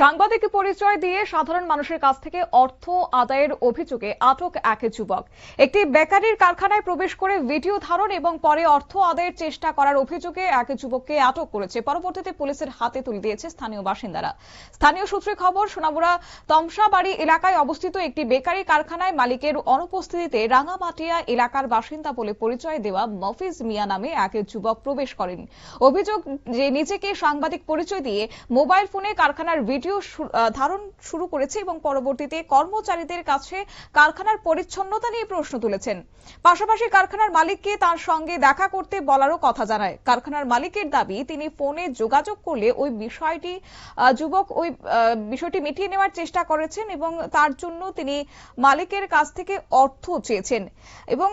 সাংবাদিক পরিচয় দিয়ে সাধারণ মানুষের কাছ থেকে অর্থ আদায়ের অভিযোগে আটক এক যুবক। একটি বেকারির কারখানায় প্রবেশ করে ভিডিও ধারণ এবং পরে অর্থ আদায়ের চেষ্টা করার অভিযোগে এক যুবককে আটক করেছে। পরবর্তীতে পুলিশের হাতে তুলে দিয়েছে স্থানীয় বাসিন্দারা। স্থানীয় সূত্রে খবর, সোনামুড়া তমসাবাড়ি এলাকায় অবস্থিত একটি বেকারি কারখানায় মালিকের অনুপস্থিতিতে রাঙামাটিয়া এলাকার বাসিন্দা বলে পরিচয় দেওয়া মফিজ মিয়া নামে এক যুবক প্রবেশ করেন। অভিযোগ যে নিজেকে সাংবাদিক পরিচয় দিয়ে মোবাইল ফোনে কারখানার ভিডিও ধারণ শুরু করেছে এবং পরবর্তীতে কর্মচারীদের কাছে কারখানার পরিচ্ছন্নতা নিয়ে প্রশ্ন তুলেছেন। পাশাপাশি কারখানার মালিককে তার সঙ্গে দেখা করতে বলারও কথা জানায়। কারখানার মালিকের দাবি, তিনি ফোনে যোগাযোগ করলে যুবক ওই বিষয়টি মিটিয়ে নেওয়ার চেষ্টা করেছেন এবং তার জন্য তিনি মালিকের কাছ থেকে অর্থ চেয়েছেন এবং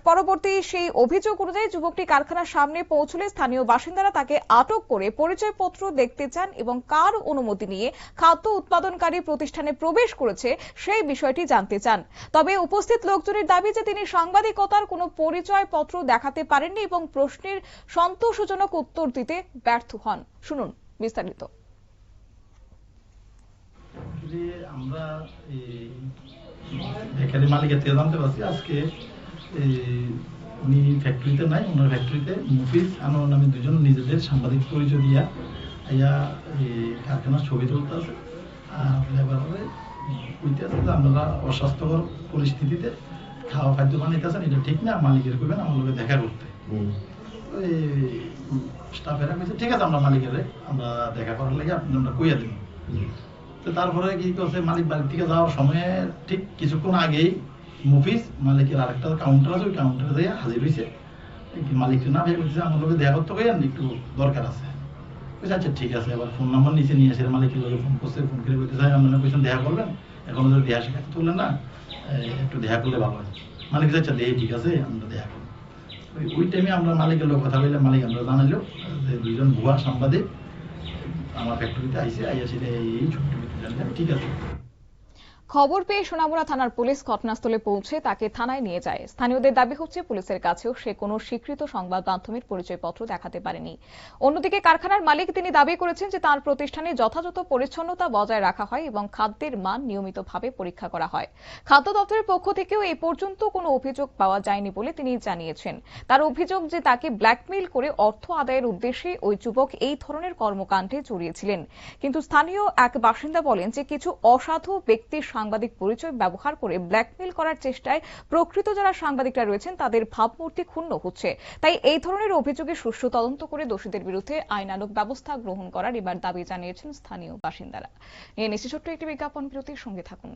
পরবর্তী সেই অভিযোগ অনুযায়ী যুবকটি কারখানার সামনে পৌঁছলে স্থানীয় বাসিন্দারা তাকে আটক করে পরিচয়পত্র দেখতে চান এবং কার অনুমতি নিয়ে খাদ্য উৎপাদনকারী প্রতিষ্ঠানে প্রবেশ করেছে সেই বিষয়টি জানতে চান। তবে উপস্থিত লোকজনের দাবি যে তিনি সাংবাদিকতার কোনো পরিচয়পত্র দেখাতে পারেননি এবং প্রশ্নের সন্তোষজনক উত্তর দিতে ব্যর্থ হন। শুনুন বিস্তারিত। আমরা বেকারি মালিকের থেকে জানতে পারছি আজকে উনি ফ্যাক্টরিতে নাই, ওনার ফ্যাক্টরিতে মুফিজ আনোয়ার নামে দুজন নিজেদের সাংবাদিক পরিচয় দিয়া কারখানার ছবি তুলতে আছে। আর কইতে আছে যে আমরা অস্বাস্থ্যকর পরিস্থিতিতে খাওয়া খাদ্য বানাইতেছেন, এটা ঠিক না, মালিকের কইবেন আমার লোকে দেখা করতে। স্টাফেরা কইছে ঠিক আছে, আমরা মালিকের আমরা দেখা করার লাগে আমরা কইয়া দিব। তো তারপরে কি করছে, মালিক বাড়ি থেকে যাওয়ার সময় ঠিক কিছুক্ষণ আগেই মুফিজ মালিকের আরেকটা কাউন্টার আছে, ওই কাউন্টারে যাই হাজির হয়েছে। মালিককে না ভেবে বলছে আমার লোকে দেখা করতে কইয়া একটু দরকার আছে। আচ্ছা ঠিক আছে, এবার ফোন নাম্বার নিচে নিয়ে এসে মালিকের লোকে ফোন করছে, ফোন করে বলতে চাই আপনারা কোয়েশন দেখা করবেন, এখন যদি দেখা শেখা তুললেন না, একটু দেখা করলে ভালো হয়। মালিক আচ্ছা দেয়, ঠিক আছে আমরা দেখা করবো। ওই টাইমে আমরা মালিকের লোক কথা বললাম, মালিক আমরা জানাইলো যে দুইজন ভুয়া সাংবাদিক আমার ফ্যাক্টরিতে আইসে, আইয়া সেটা এই ছুটি জানলাম, ঠিক আছে। খবর পেয়ে সোনামুড়া থানার পুলিশ ঘটনাস্থলে পৌঁছে তাকে থানায় নিয়ে যায়। স্থানীয়দের দাবি হচ্ছে, পুলিশের কাছেও সে কোনো স্বীকৃত সংবাদ মাধ্যমের পরিচয়পত্র দেখাতে পারেনি। অন্যদিকে কারখানার মালিক তিনি দাবি করেছেন যে তার প্রতিষ্ঠানে যথাযথ পরিচ্ছন্নতা বজায় রাখা হয় এবং খাদ্যের মান নিয়মিতভাবে পরীক্ষা করা হয়। খাদ্য দপ্তরের পক্ষ থেকেও এই পর্যন্ত কোনো অভিযোগ পাওয়া যায়নি বলে তিনি জানিয়েছেন। তার অভিযোগ যে তাকে ব্ল্যাকমেইল করে অর্থ আদায়ের উদ্দেশ্যে ওই যুবক এই ধরনের কর্মকাণ্ডে জড়িয়েছিলেন। কিন্তু স্থানীয় এক বাসিন্দা বলেন যে কিছু অসাধু ব্যক্তির সাংবাদিক পরিচয় ব্যবহার করে ব্ল্যাকমেইল করার চেষ্টায় প্রকৃত যারা সাংবাদিকরা রয়েছেন তাদের ভাবমূর্তি ক্ষুণ্ণ হচ্ছে। তাই এই ধরনের অভিযোগে সুষ্ঠু তদন্ত করে দোষীদের বিরুদ্ধে আইনানুগ ব্যবস্থা গ্রহণ করার এবার দাবি জানিয়েছেন স্থানীয় বাসিন্দারা। নিয়ে নিশ্চিত ছোট্ট একটি বিজ্ঞাপন বিরতির সঙ্গে থাকুন।